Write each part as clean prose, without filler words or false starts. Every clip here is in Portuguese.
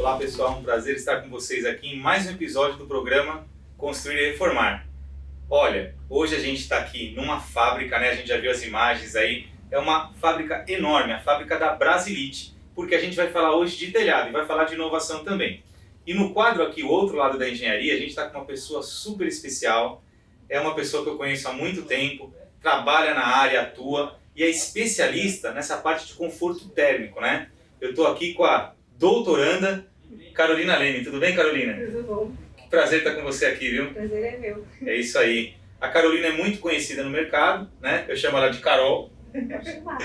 Olá pessoal, um prazer estar com vocês aqui em mais um episódio do programa Construir e Reformar. Olha, hoje a gente está aqui numa fábrica, né? A gente já viu as imagens aí, é uma fábrica enorme, a fábrica da Brasilite, porque a gente vai falar hoje de telhado e vai falar de inovação também. E no quadro aqui, o outro lado da engenharia, a gente está com uma pessoa super especial, é uma pessoa que eu conheço há muito tempo, trabalha na área, atua e é especialista nessa parte de conforto térmico, né? Eu estou aqui com a doutoranda Carolina Leme. Tudo bem, Carolina? Tudo bom. Que prazer estar com você aqui, viu? O prazer é meu. É isso aí. A Carolina é muito conhecida no mercado, né? Eu chamo ela de Carol. Pode chamar.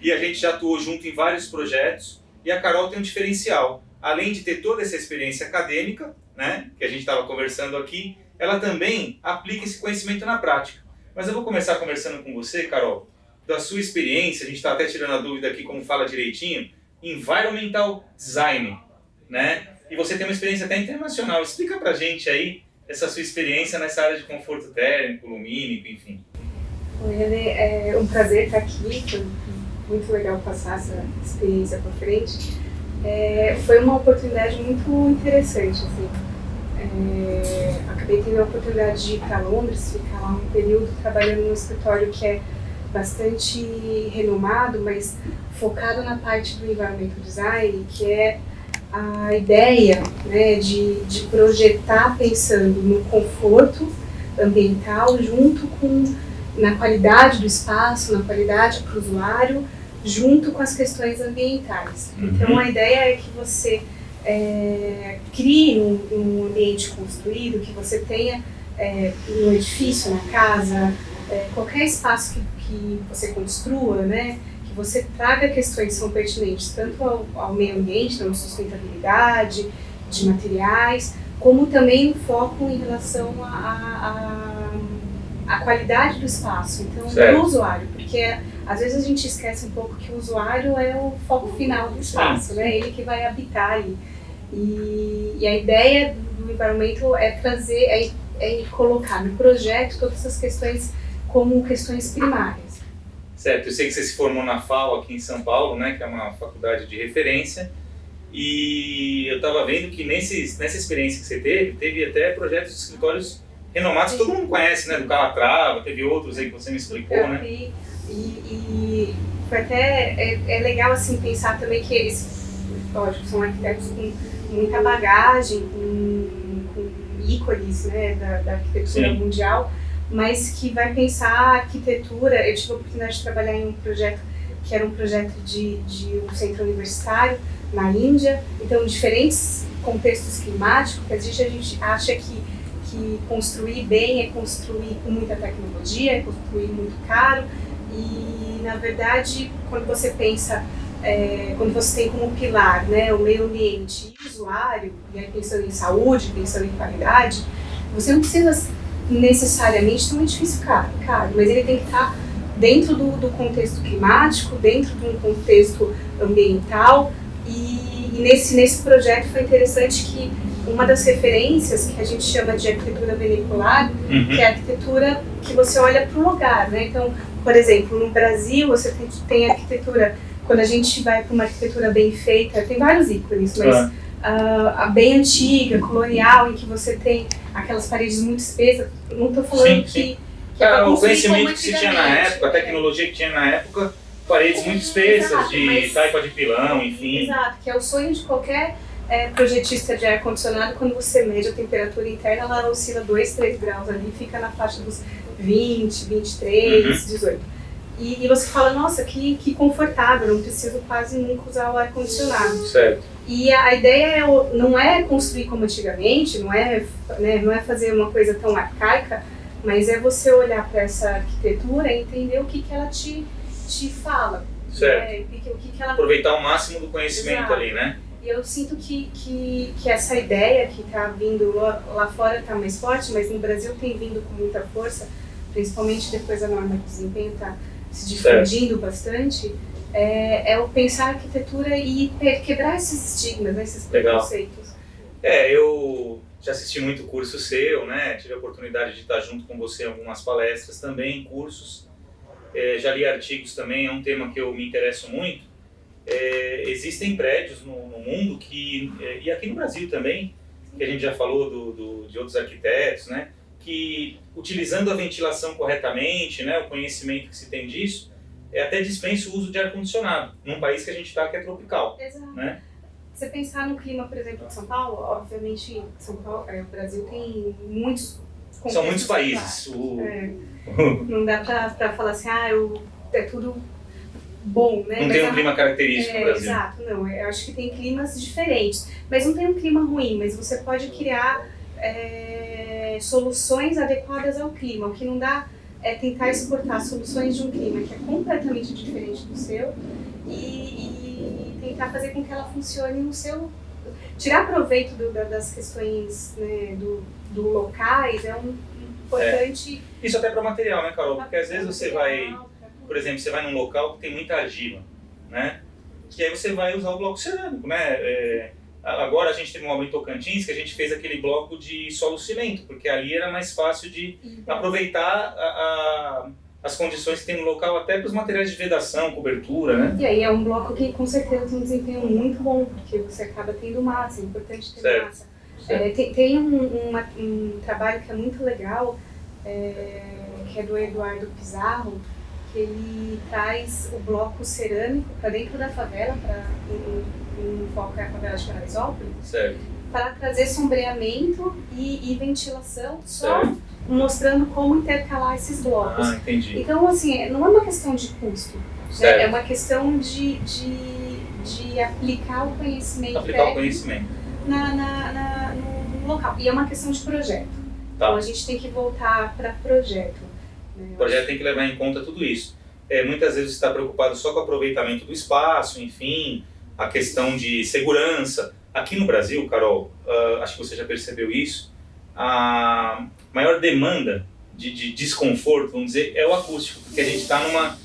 E a gente já atuou junto em vários projetos. E a Carol tem um diferencial. Além de ter toda essa experiência acadêmica, né? Que a gente estava conversando aqui, ela também aplica esse conhecimento na prática. Mas eu vou começar conversando com você, Carol, da sua experiência. A gente está até tirando a dúvida aqui como fala direitinho. Environmental Design, né? E você tem uma experiência até internacional. Explica pra gente aí essa sua experiência nessa área de conforto térmico, lumínico, enfim. É um prazer estar aqui, foi muito legal passar essa experiência para frente. Foi uma oportunidade muito interessante, assim. Acabei tendo a oportunidade de ir para Londres, ficar lá um período trabalhando num escritório que é bastante renomado, mas focado na parte do environmental design, que é a ideia, né, de projetar pensando no conforto ambiental junto com na qualidade do espaço, na qualidade para o usuário, junto com as questões ambientais. Então a ideia é que você crie um ambiente construído, que você tenha no edifício, na casa, qualquer espaço que você construa, né, que você traga questões que são pertinentes tanto ao meio ambiente, na sustentabilidade, de materiais, como também o foco em relação à qualidade do espaço, então do usuário, porque às vezes a gente esquece um pouco que o usuário é o foco final do espaço, né, ele que vai habitar ali. E a ideia do environmental é trazer, colocar no projeto todas essas questões como questões primárias. Certo, eu sei que você se formou na FAO aqui em São Paulo, né, que é uma faculdade de referência, e eu estava vendo que nessa experiência que você teve até projetos de escritórios renomados que todo mundo conhece, né, do Calatrava, teve outros aí que você me explicou, né? E foi até legal assim pensar também que eles, lógico, são arquitetos com muita bagagem, com ícones, né, da arquitetura mundial, mas que vai pensar a arquitetura. Eu tive a oportunidade de trabalhar em um projeto que era um projeto de um centro universitário na Índia, então diferentes contextos climáticos, que a gente acha que construir bem é construir com muita tecnologia, é construir muito caro, e na verdade quando você pensa, quando você tem como pilar, né, o meio ambiente e o usuário, e aí pensando em saúde, pensando em qualidade, você não precisa necessariamente ter um edifício caro, mas ele tem que estar dentro do contexto climático, dentro de um contexto ambiental, e nesse projeto foi interessante que uma das referências que a gente chama de arquitetura vernacular, que é a arquitetura que você olha para o lugar, né? Então, por exemplo, no Brasil você tem arquitetura, quando a gente vai para uma arquitetura bem feita, tem vários ícones, mas a bem antiga, colonial, em que você tem aquelas paredes muito espessas, não estou falando que o conhecimento que se tinha na época, a tecnologia que tinha na época, paredes muito espessas, de taipa de pilão, enfim. Exato, que é o sonho de qualquer projetista de ar-condicionado. Quando você mede a temperatura interna, ela oscila 2, 3 graus ali, fica na faixa dos 20, 23, 18. E você fala, nossa, que confortável, não preciso quase nunca usar o ar-condicionado. Certo. E a ideia não é construir como antigamente, não é fazer uma coisa tão arcaica, mas é você olhar para essa arquitetura e entender o que ela te fala. Certo. O que ela... Aproveitar o máximo do conhecimento. Exato. Ali, né? E eu sinto que essa ideia que está vindo lá fora está mais forte, mas no Brasil tem vindo com muita força, principalmente depois a norma de desempenho está se difundindo bastante, é o pensar a arquitetura e quebrar esses estigmas, né, esses preconceitos. Eu já assisti muito curso seu, né? Tive a oportunidade de estar junto com você em algumas palestras também, cursos. Já li artigos também, é um tema que eu me interesso muito. existem prédios no mundo que, e aqui no Brasil também, que a gente já falou de outros arquitetos, né, que utilizando a ventilação corretamente, né, o conhecimento que se tem disso, até dispensa o uso de ar-condicionado, num país que a gente está que é tropical. Exato. Né? Você pensar no clima, por exemplo, de São Paulo, obviamente São Paulo, o Brasil tem muitos... São muitos países. Não dá pra falar assim, é tudo bom, né? Não tem um clima característico no Brasil. Exato, não. Eu acho que tem climas diferentes. Mas não tem um clima ruim, mas você pode criar soluções adequadas ao clima. O que não dá é tentar exportar soluções de um clima que é completamente diferente do seu e tentar fazer com que ela funcione no seu... Tirar proveito das questões, né, do locais é importante... Isso até para material, né, Carol? Porque às vezes você vai... Por exemplo, você vai num local que tem muita argila, né? E aí você vai usar o bloco cerâmico, né? Agora a gente teve um aumento em Tocantins que a gente fez aquele bloco de solo cimento, porque ali era mais fácil de aproveitar as condições que tem no local, até para os materiais de vedação, cobertura, né? E aí é um bloco que com certeza tem um desempenho muito bom, porque você acaba tendo massa, é importante ter massa. Tem um trabalho que é muito legal, que é do Eduardo Pizarro, que ele traz o bloco cerâmico para dentro da favela, em foco é a favela de Paraisópolis, para trazer sombreamento e ventilação, só mostrando como intercalar esses blocos. Entendi. Então, assim, não é uma questão de custo, né? É uma questão de aplicar o conhecimento no local. E é uma questão de projeto. Então, a gente tem que voltar para projeto. O projeto tem que levar em conta tudo isso. Muitas vezes você está preocupado só com o aproveitamento do espaço, enfim, a questão de segurança. Aqui no Brasil, Carol, acho que você já percebeu isso, a maior demanda de desconforto, vamos dizer, é o acústico, porque a gente está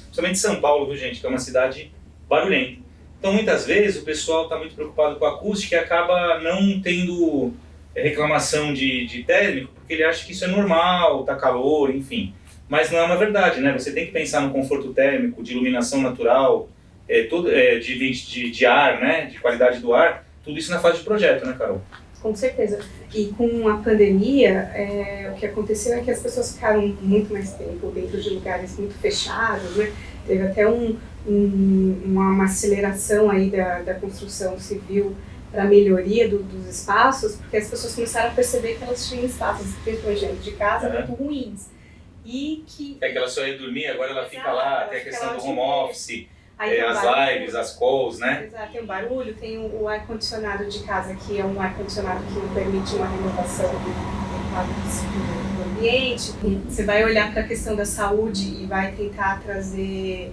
principalmente São Paulo, viu, gente, que é uma cidade barulhenta. Então, muitas vezes, o pessoal está muito preocupado com a acústica e acaba não tendo reclamação de térmico, porque ele acha que isso é normal, está calor, enfim. Mas não é uma verdade, né? Você tem que pensar no conforto térmico, de iluminação natural, de ar, né? De qualidade do ar, tudo isso na fase de projeto, né, Carol? Com certeza. E com a pandemia, o que aconteceu é que as pessoas ficaram muito mais tempo dentro de lugares muito fechados, né? Teve até uma aceleração aí da construção civil para a melhoria dos espaços, porque as pessoas começaram a perceber que elas tinham espaços, principalmente dentro de casa, muito ruins. E que ela só ia dormir, agora ela fica lá, tem a questão do home office, as barulho, lives, as calls, né? Exato, tem o barulho, tem o ar-condicionado de casa, que é um ar-condicionado que permite uma renovação do ambiente. Você vai olhar para a questão da saúde e vai tentar trazer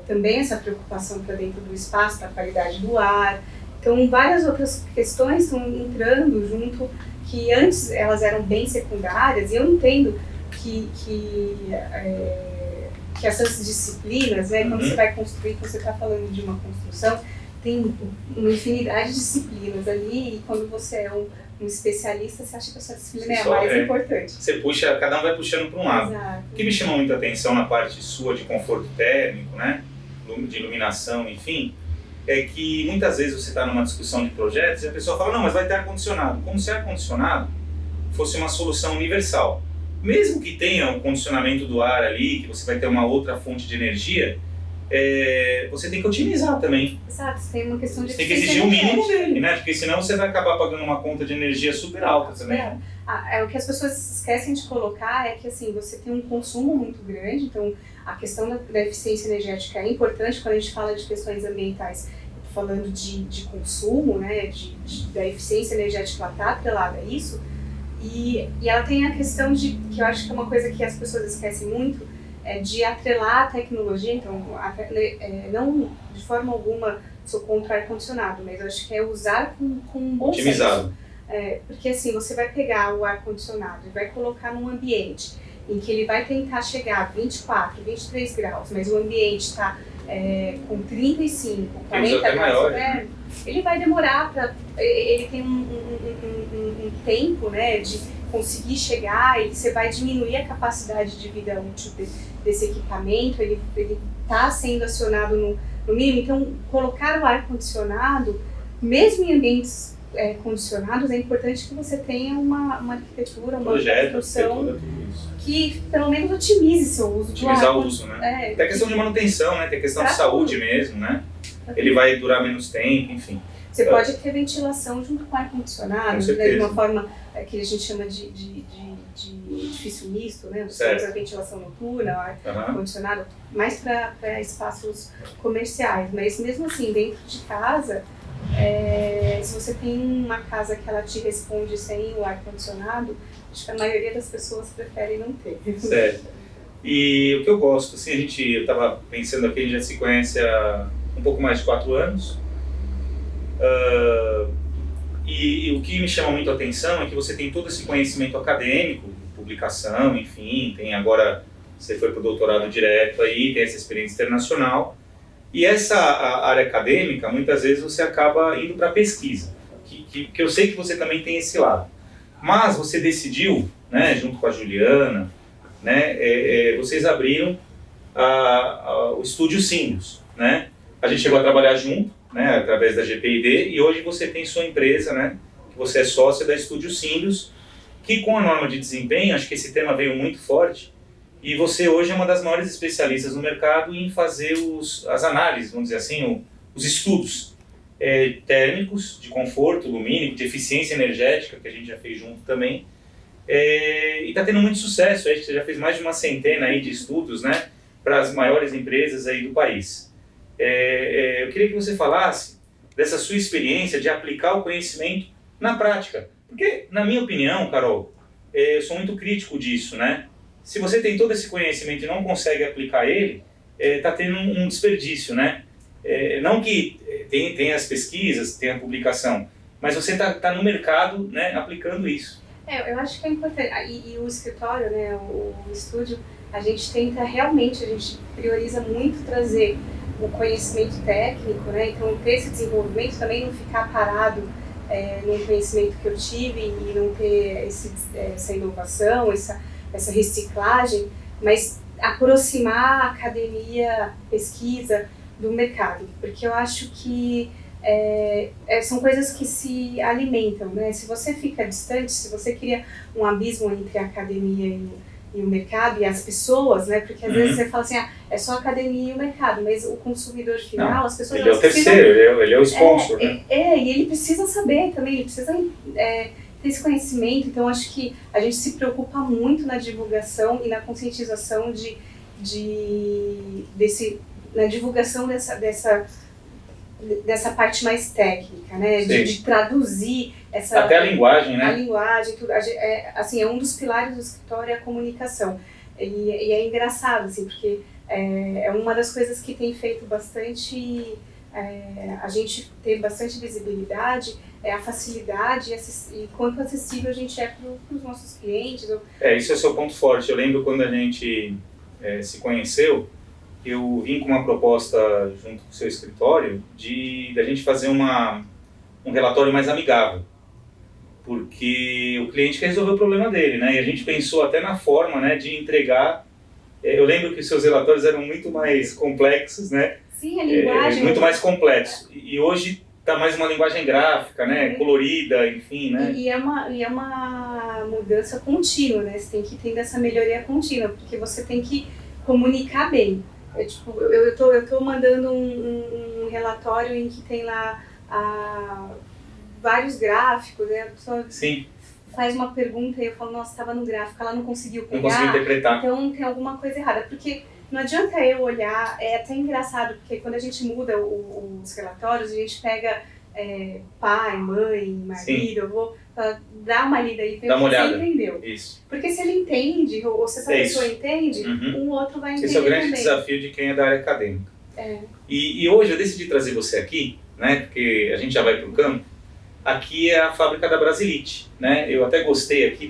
também essa preocupação para dentro do espaço, para a qualidade do ar. Então, várias outras questões estão entrando junto, que antes elas eram bem secundárias, e eu entendo que essas disciplinas, né, quando você vai construir, quando você está falando de uma construção, tem uma infinidade de disciplinas ali, e quando você é um especialista, você acha que essa disciplina é a mais importante. Você puxa, cada um vai puxando para um lado. Exato. O que me chamou muita atenção na parte sua de conforto térmico, né, de iluminação, enfim, é que muitas vezes você está numa discussão de projetos e a pessoa fala, não, mas vai ter ar-condicionado. Como se ar-condicionado fosse uma solução universal. Mesmo que tenha um condicionamento do ar ali, que você vai ter uma outra fonte de energia, você tem que otimizar também. Exato, tem uma questão de você tem que exigir o mínimo dele, né? Porque senão você vai acabar pagando uma conta de energia super alta também. O que as pessoas esquecem de colocar é que assim, você tem um consumo muito grande, então a questão da eficiência energética é importante quando a gente fala de questões ambientais. Falando de consumo, né, da eficiência energética, ela está atrelada a isso. E ela tem a questão que eu acho que é uma coisa que as pessoas esquecem muito, de atrelar a tecnologia. Então, não de forma alguma sou contra ar-condicionado, mas eu acho que é usar com bom otimizado. Senso. Porque assim, você vai pegar o ar-condicionado e vai colocar num ambiente em que ele vai tentar chegar a 24, 23 graus, mas o ambiente está com 35, 40 graus, ele vai demorar ele tem um tempo, né, conseguir chegar, e você vai diminuir a capacidade de vida útil desse equipamento, ele está sendo acionado no mínimo. Então, colocar o ar-condicionado, mesmo em ambientes condicionados, é importante que você tenha uma arquitetura, uma construção que pelo menos otimize seu uso. Otimizar o uso, né? Tem a questão de manutenção, né? Tem a questão de saúde mesmo, né? Ele vai durar menos tempo, enfim. Você pode ter ventilação junto com ar-condicionado, né, de uma forma que a gente chama de edifício misto, né? Você usa a ventilação noturna, ar-condicionado, mais para espaços comerciais. Mas mesmo assim, dentro de casa, se você tem uma casa que ela te responde sem o ar-condicionado, acho que a maioria das pessoas prefere não ter. Certo. E o que eu gosto, assim, eu estava pensando aqui, a gente já se conhece há um pouco mais de 4 anos. E o que me chama muito a atenção é que você tem todo esse conhecimento acadêmico, publicação, enfim, agora você foi para o doutorado direto aí, tem essa experiência internacional, e essa área acadêmica, muitas vezes você acaba indo para pesquisa, que eu sei que você também tem esse lado, mas você decidiu, né, junto com a Juliana, né, vocês abriram o Estúdio Sindus, né? A gente chegou a trabalhar junto, né, através da GPID, e hoje você tem sua empresa, né, que você é sócia da Estúdio Sindus, que com a norma de desempenho, acho que esse tema veio muito forte, e você hoje é uma das maiores especialistas no mercado em fazer as análises, vamos dizer assim, os estudos térmicos, de conforto lumínico, de eficiência energética, que a gente já fez junto também, e está tendo muito sucesso, acho que você já fez mais de uma centena aí de estudos, né, para as maiores empresas aí do país. Eu queria que você falasse dessa sua experiência de aplicar o conhecimento na prática. Porque, na minha opinião, Carol, eu sou muito crítico disso, né? Se você tem todo esse conhecimento e não consegue aplicar ele, está tendo um desperdício, né? Não que tem as pesquisas, tem a publicação, mas você está no mercado, né, aplicando isso. Eu acho que é importante. E o escritório, né, o estúdio, a gente prioriza muito trazer o conhecimento técnico, né? Então ter esse desenvolvimento, também não ficar parado num conhecimento que eu tive e não ter essa inovação, essa reciclagem, mas aproximar a academia, pesquisa do mercado, porque eu acho que são coisas que se alimentam, né? Se você fica distante, se você cria um abismo entre a academia e o mercado e as pessoas, né? Porque às vezes você fala assim, é só a academia e o mercado, mas o consumidor final, as pessoas... Ele é o terceiro, ele é o sponsor, né? E ele precisa saber também, ele precisa ter esse conhecimento. Então acho que a gente se preocupa muito na divulgação e na conscientização na divulgação dessa parte mais técnica, né? De traduzir até a linguagem, né? A linguagem, tudo. Assim, um dos pilares do escritório é a comunicação. E é engraçado, assim, porque é uma das coisas que tem feito bastante a gente ter bastante visibilidade, é a facilidade e quanto acessível a gente é para os nossos clientes. Isso é o seu ponto forte. Eu lembro quando a gente se conheceu, eu vim com uma proposta junto com o seu escritório da gente fazer um relatório mais amigável, porque o cliente quer resolver o problema dele, né? E a gente pensou até na forma, né, de entregar. Eu lembro que os seus relatórios eram muito mais complexos, né? Sim, a linguagem... muito mais complexos. E hoje está mais uma linguagem gráfica, né? Colorida, enfim, né? E é uma mudança contínua, né? Você tem que ter essa melhoria contínua, porque você tem que comunicar bem. Eu tô mandando um relatório em que tem lá vários gráficos, né? A pessoa faz uma pergunta e eu falo, nossa, estava no gráfico, ela não conseguiu pegar. Não conseguiu interpretar. Então tem alguma coisa errada, porque não adianta eu olhar, é até engraçado, porque quando a gente muda os relatórios, a gente pega pai, mãe, marido, eu vou dar uma lida aí, ver se você entendeu. Isso. Porque se ele entende, ou se essa pessoa entende, um outro vai entender. Esse é o grande também. desafio de quem é da área acadêmica. E hoje eu decidi trazer você aqui, né, porque a gente já vai para o campo. Aqui é a fábrica da Brasilite, né? Eu até gostei aqui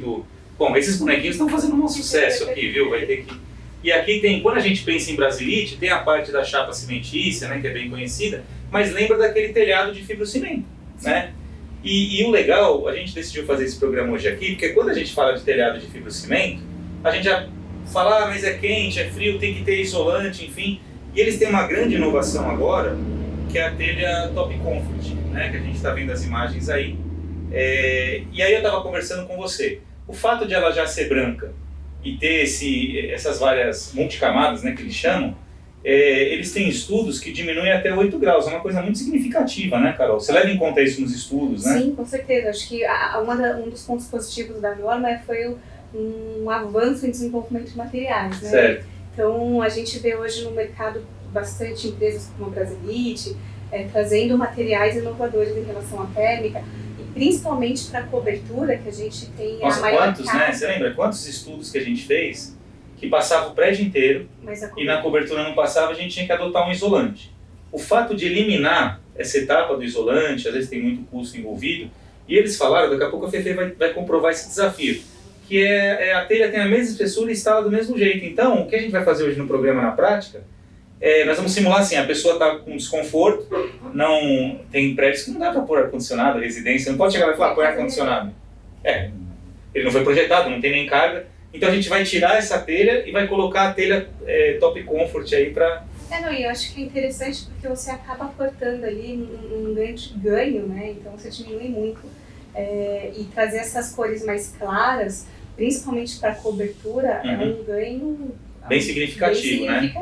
Bom, esses bonequinhos estão fazendo um sucesso aqui, viu? Vai ter que... E aqui tem, quando a gente pensa em Brasilite, tem a parte da chapa cimentícia, né, que é bem conhecida, mas lembra daquele telhado de fibrocimento, né? E o legal, a gente decidiu fazer esse programa hoje aqui, porque quando a gente fala de telhado de fibrocimento, a gente já fala, mas é quente, é frio, tem que ter isolante, enfim. E eles têm uma grande inovação agora, que é a telha Top Comfort, né, que a gente está vendo as imagens aí. E aí eu estava conversando com você. O fato de ela já ser branca e ter essas várias multicamadas, né, que eles chamam, eles têm estudos que diminuem até 8 graus, é uma coisa muito significativa, né, Carol? Você leva em conta isso nos estudos, né? Sim, com certeza. Acho que um dos pontos positivos da norma foi um avanço em desenvolvimento de materiais, né? Certo. Então, a gente vê hoje no mercado bastante empresas como a Brasilite, trazendo materiais inovadores em relação à térmica, e principalmente para a cobertura, que a gente tem Nossa, a maior quantos, né? Você lembra quantos estudos que a gente fez que passava o prédio inteiro e na cobertura não passava, a gente tinha que adotar um isolante. O fato de eliminar essa etapa do isolante, às vezes tem muito custo envolvido, e eles falaram, daqui a pouco a Fefe vai comprovar esse desafio, que a telha tem a mesma espessura e instala do mesmo jeito. Então, o que a gente vai fazer hoje no programa na prática, nós vamos simular assim, a pessoa está com desconforto, não tem prédios que não dá para pôr ar-condicionado, residência, não pode chegar lá e falar, põe ar-condicionado. Ele não foi projetado, não tem nem carga. Então a gente vai tirar essa telha e vai colocar a telha Top Comfort aí para... eu acho que é interessante porque você acaba cortando ali um grande ganho, né? Então você diminui muito. E trazer essas cores mais claras, principalmente para cobertura, é um ganho bem significativo, né?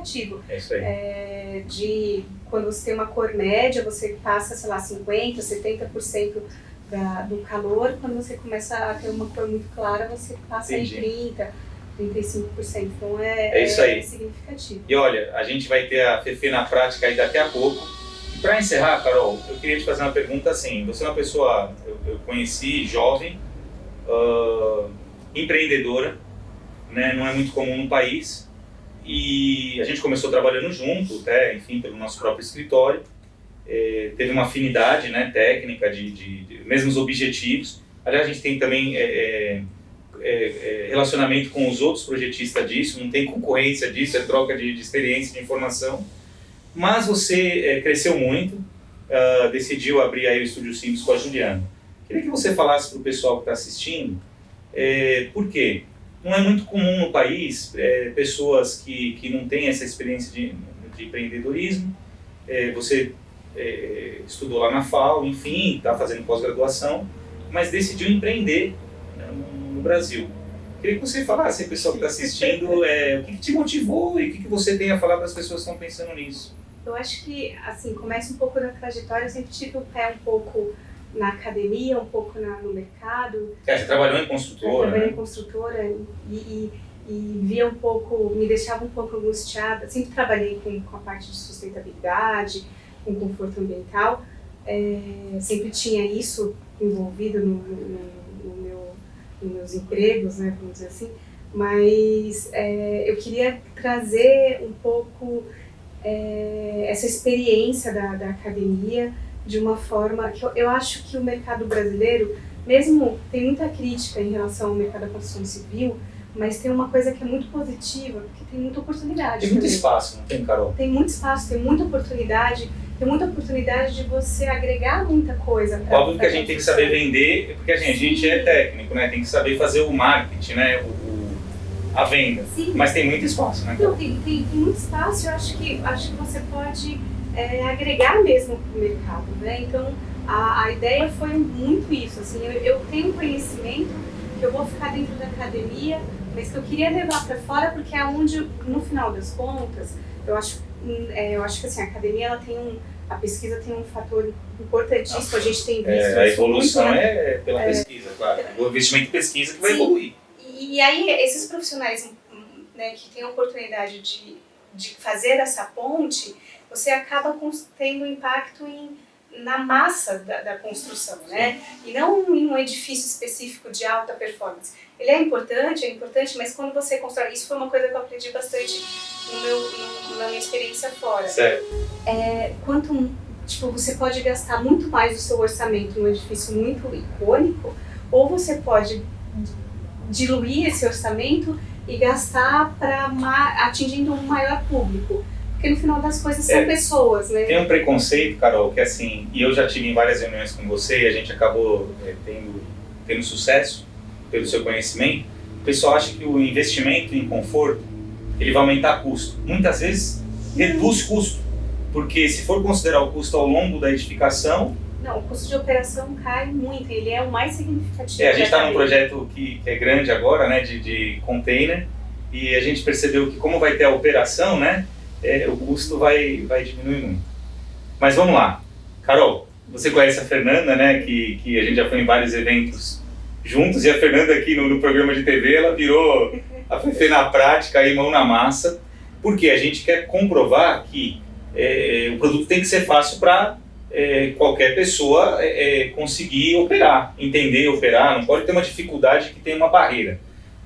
É isso aí. Quando você tem uma cor média, você passa, sei lá, 50%, 70% do calor. Quando você começa a ter uma cor muito clara, você passa em 30%, 35%. Então é isso aí. Significativo. E olha, a gente vai ter a Fefe na prática aí daqui a pouco. E para encerrar, Carol, eu queria te fazer uma pergunta assim. Você é uma pessoa, eu conheci, jovem, empreendedora, né? Não é muito comum no país. E a gente começou trabalhando junto, enfim, pelo nosso próprio escritório. Teve uma afinidade, né, técnica, de mesmos objetivos. Aliás, a gente tem também relacionamento com os outros projetistas disso, não tem concorrência disso, é troca de experiência, de informação. Mas você cresceu muito, decidiu abrir aí o Estúdio Simples com a Juliana. Queria que você falasse para o pessoal que está assistindo por quê? Não é muito comum no país pessoas que não têm essa experiência de empreendedorismo. Você estudou lá na FAO, enfim, está fazendo pós-graduação, mas decidiu empreender, né, no Brasil. Queria que você falasse, pessoal que está assistindo, o que te motivou e o que você tem a falar para as pessoas que estão pensando nisso. Eu acho que, assim, começa um pouco da trajetória, eu sempre tive o pé um pouco na academia, um pouco no mercado. Você trabalhou em construtora, Eu trabalhei né? em construtora e via um pouco, me deixava um pouco angustiada. Sempre trabalhei com a parte de sustentabilidade, com conforto ambiental. Sempre tinha isso envolvido nos meus empregos, né, vamos dizer assim. Mas eu queria trazer um pouco essa experiência da academia de uma forma que eu acho que o mercado brasileiro, mesmo tem muita crítica em relação ao mercado da construção civil, mas tem uma coisa que é muito positiva, porque tem muita oportunidade. Tem muito espaço, não tem, Carol? Tem muito espaço, tem muita oportunidade de você agregar muita coisa. Óbvio que a gente tem que saber vender, porque a gente é técnico, né? Tem que saber fazer o marketing, né? A venda. Sim. Mas tem muito espaço, né? Não, tem muito espaço. Eu acho que você pode agregar mesmo para o mercado, né? Então a ideia foi muito isso. Assim, eu tenho conhecimento que eu vou ficar dentro da academia, mas que eu queria levar para fora, porque é onde, no final das contas, eu acho que assim, a academia a pesquisa tem um fator importantíssimo. A gente tem visto a evolução muito, pela pesquisa, claro. O investimento em pesquisa que vai Sim. evoluir. E aí, esses profissionais, né, que têm a oportunidade de fazer essa ponte, você acaba tendo impacto na massa da construção, né? E não em um edifício específico de alta performance. Ele é importante, mas quando você constrói... Isso foi uma coisa que eu aprendi bastante na minha experiência fora. Certo. Você pode gastar muito mais do seu orçamento num edifício muito icônico, ou você pode diluir esse orçamento e gastar atingindo um maior público. porque no final das coisas são pessoas, né? Tem um preconceito, Carol, que assim, e eu já tive em várias reuniões com você e a gente acabou tendo sucesso pelo seu conhecimento. O pessoal acha que o investimento em conforto, ele vai aumentar custo. Muitas vezes reduz custo, porque se for considerar o custo ao longo da edificação... Não, o custo de operação cai muito, ele é o mais significativo. A gente está num projeto que é grande agora, né, de container, e a gente percebeu que como vai ter a operação, né, o custo vai diminuir muito. Mas vamos lá. Carol, você conhece a Fernanda, né, que a gente já foi em vários eventos juntos, e a Fernanda aqui no programa de TV, ela virou a Fefe na prática, aí, mão na massa, porque a gente quer comprovar que o produto tem que ser fácil para qualquer pessoa conseguir operar, entender operar, não pode ter uma dificuldade que tenha uma barreira.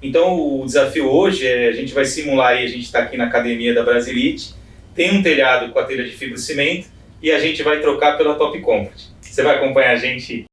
Então o desafio hoje a gente vai simular aí, a gente está aqui na academia da Brasilite, tem um telhado com a telha de fibrocimento e a gente vai trocar pela Top Comfort. Você vai acompanhar a gente